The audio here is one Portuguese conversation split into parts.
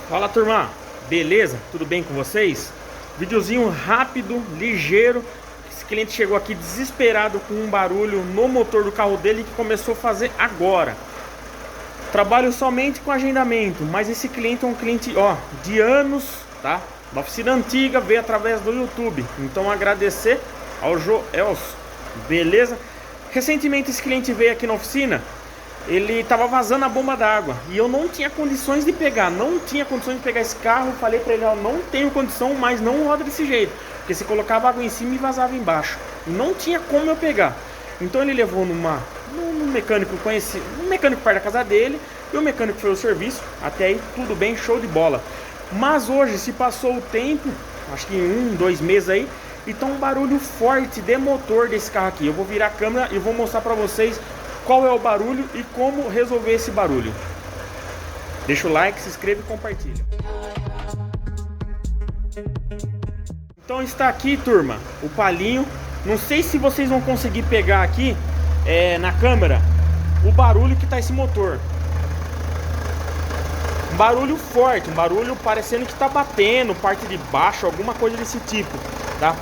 Fala, turma, beleza? Tudo bem com vocês? Videozinho rápido, ligeiro. Esse cliente chegou aqui desesperado com um barulho no motor do carro dele que começou a fazer agora. Trabalho somente com agendamento, mas esse cliente é um cliente, ó, de anos, tá? Da oficina antiga, veio através do YouTube. Então agradecer ao Joelson, beleza? Recentemente esse cliente veio aqui na oficina. Ele tava vazando a bomba d'água e eu não tinha condições de pegar, esse carro. Falei pra ele, ó, não tenho condição, mas não roda desse jeito, porque se colocava água em cima e vazava embaixo, não tinha como eu pegar. Então ele levou num mecânico conhecido, um mecânico perto da casa dele, e o mecânico foi ao serviço. Até aí tudo bem, show de bola. Mas hoje se passou o tempo, acho que em 2 meses aí, e tá um barulho forte de motor desse carro aqui. Eu vou virar a câmera e vou mostrar pra vocês qual é o barulho e como resolver esse barulho. Deixa o like, se inscreve e compartilha. Então está aqui, turma, o palinho. Não sei se vocês vão conseguir pegar aqui na câmera o barulho que tá esse motor. Um barulho forte, um barulho parecendo que tá batendo parte de baixo, alguma coisa desse tipo, tá?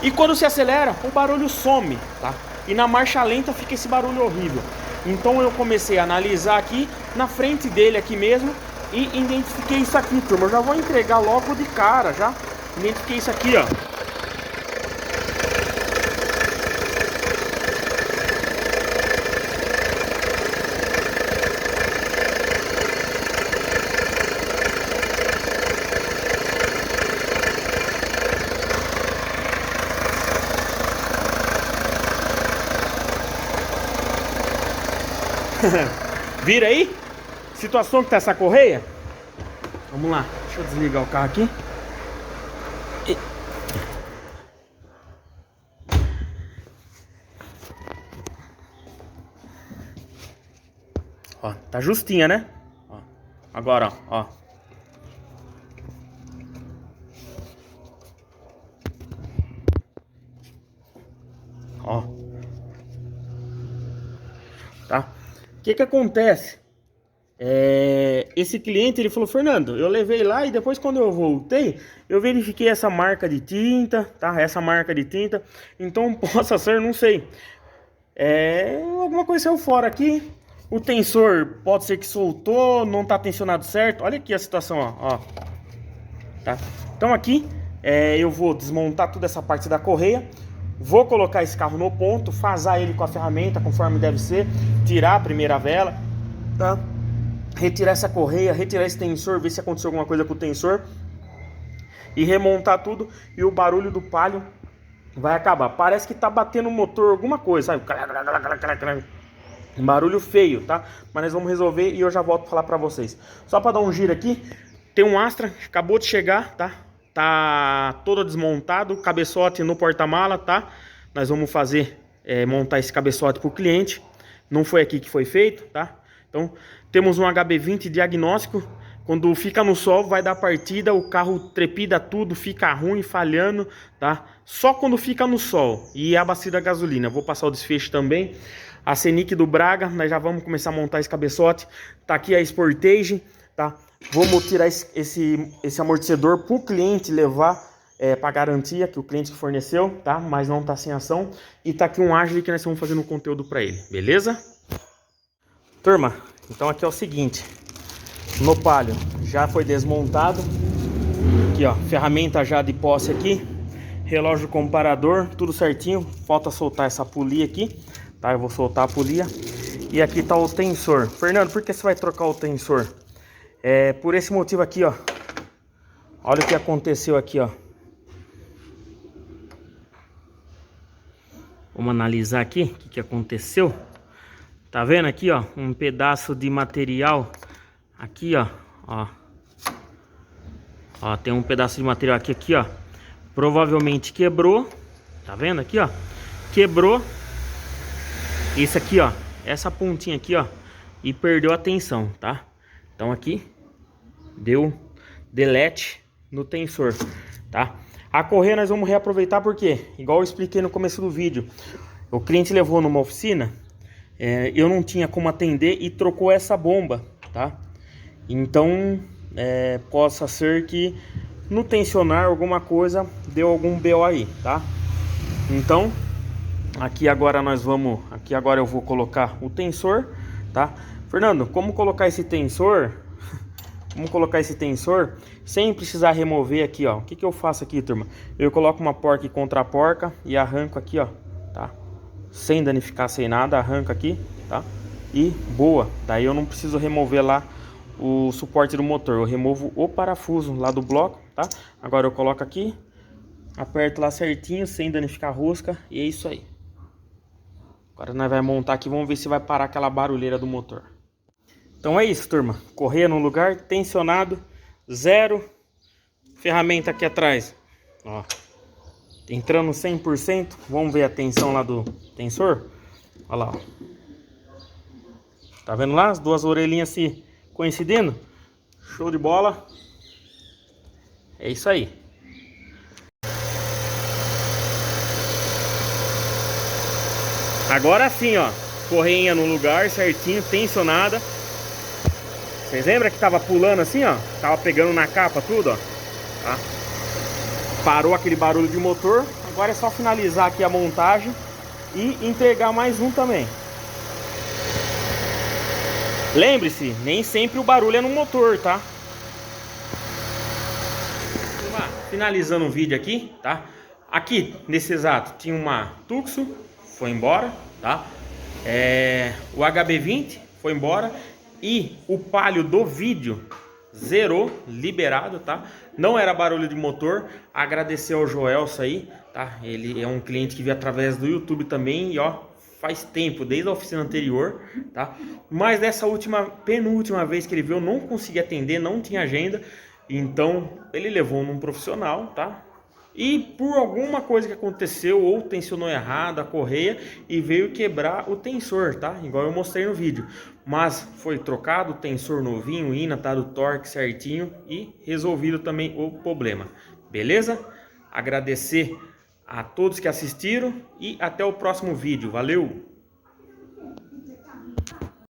E quando se acelera, o barulho some, tá? E na marcha lenta fica esse barulho horrível. Então eu comecei a analisar aqui na frente dele aqui mesmo e identifiquei isso aqui, turma. Eu já vou entregar logo de cara, já identifiquei isso aqui, ó. Vira aí, situação que tá essa correia. Vamos lá, deixa eu desligar o carro aqui. Ó, tá justinha, né? Ó, agora, ó. Ó. Tá? O que acontece? Esse cliente, ele falou, Fernando, eu levei lá e depois quando eu voltei, eu verifiquei essa marca de tinta, tá? Essa marca de tinta, então possa ser, não sei, alguma coisa saiu fora aqui. O tensor pode ser que soltou, não tá tensionado certo. Olha aqui a situação, ó. Tá? Então aqui, eu vou desmontar toda essa parte da correia. Vou colocar esse carro no ponto, fasar ele com a ferramenta conforme deve ser, tirar a primeira vela, tá? Retirar essa correia, retirar esse tensor, ver se aconteceu alguma coisa com o tensor e remontar tudo, e o barulho do palio vai acabar. Parece que tá batendo o motor alguma coisa, sabe? Barulho feio, tá? Mas nós vamos resolver e eu já volto a falar pra vocês. Só pra dar um giro aqui, tem um Astra, acabou de chegar, tá? Tá todo desmontado, cabeçote no porta-mala, tá? Nós vamos fazer, montar esse cabeçote pro cliente. Não foi aqui que foi feito, tá? Então, temos um HB20 diagnóstico. Quando fica no sol, vai dar partida, o carro trepida tudo, fica ruim, falhando, tá? Só quando fica no sol e é abastecido a gasolina. Vou passar o desfecho também. A Scenic do Braga, nós já vamos começar a montar esse cabeçote. Tá aqui a Sportage, tá? Vamos tirar esse amortecedor para o cliente levar para garantia, que o cliente que forneceu, tá? Mas não tá sem ação. E tá aqui um Agile que nós estamos fazendo conteúdo para ele, beleza? Turma, então aqui é o seguinte. No palio já foi desmontado. Aqui, ó, ferramenta já de posse aqui. Relógio comparador, tudo certinho. Falta soltar essa polia aqui, tá? Eu vou soltar a polia. E aqui tá o tensor. Fernando, por que você vai trocar o tensor? Por esse motivo aqui, ó. Olha o que aconteceu aqui, ó. Vamos analisar aqui o que aconteceu. Tá vendo aqui, ó? Um pedaço de material aqui, ó. Ó, tem um pedaço de material aqui, ó. Provavelmente quebrou. Tá vendo aqui, ó? Quebrou. Isso aqui, ó. Essa pontinha aqui, ó. E perdeu a tensão, tá? Então aqui deu delete no tensor, tá? A correia nós vamos reaproveitar porque, igual eu expliquei no começo do vídeo, o cliente levou numa oficina, eu não tinha como atender e trocou essa bomba, tá? Então possa ser que no tensionar alguma coisa deu algum BO aí, tá? Então aqui agora eu vou colocar o tensor, tá? Fernando, como colocar esse tensor? Vamos colocar esse tensor sem precisar remover aqui, ó. O que que eu faço aqui, turma? Eu coloco uma porca contra a porca e arranco aqui, ó, tá? Sem danificar, sem nada, arranco aqui, tá? E boa, daí eu não preciso remover lá o suporte do motor. Eu removo o parafuso lá do bloco, tá? Agora eu coloco aqui, aperto lá certinho, sem danificar a rosca, e é isso aí. Agora nós vamos montar aqui, vamos ver se vai parar aquela barulheira do motor. Então é isso, turma. Correia no lugar, tensionado, zero. Ferramenta aqui atrás, ó, entrando 100%. Vamos ver a tensão lá do tensor. Olha lá, ó. Tá vendo lá? As duas orelhinhas se coincidindo. Show de bola. É isso aí. Agora sim, ó. Correinha no lugar, certinho, tensionada. Vocês lembram que tava pulando assim, ó? Tava pegando na capa tudo, ó. Tá? Parou aquele barulho de motor. Agora é só finalizar aqui a montagem e entregar mais um também. Lembre-se, nem sempre o barulho é no motor, tá? Finalizando o vídeo aqui, tá? Aqui, nesse exato, tinha uma Tucson, foi embora, tá? O HB20 foi embora. E o Palio do vídeo zerou, liberado, tá? Não era barulho de motor. Agradecer ao Joelson aí, tá? Ele é um cliente que veio através do YouTube também e ó, faz tempo, desde a oficina anterior, tá? Mas dessa penúltima vez que ele veio, eu não consegui atender, não tinha agenda. Então ele levou num profissional, tá? E por alguma coisa que aconteceu, ou tensionou errado a correia e veio quebrar o tensor, tá? Igual eu mostrei no vídeo. Mas foi trocado o tensor novinho, o INA, tá? Do torque certinho e resolvido também o problema. Beleza? Agradecer a todos que assistiram e até o próximo vídeo. Valeu!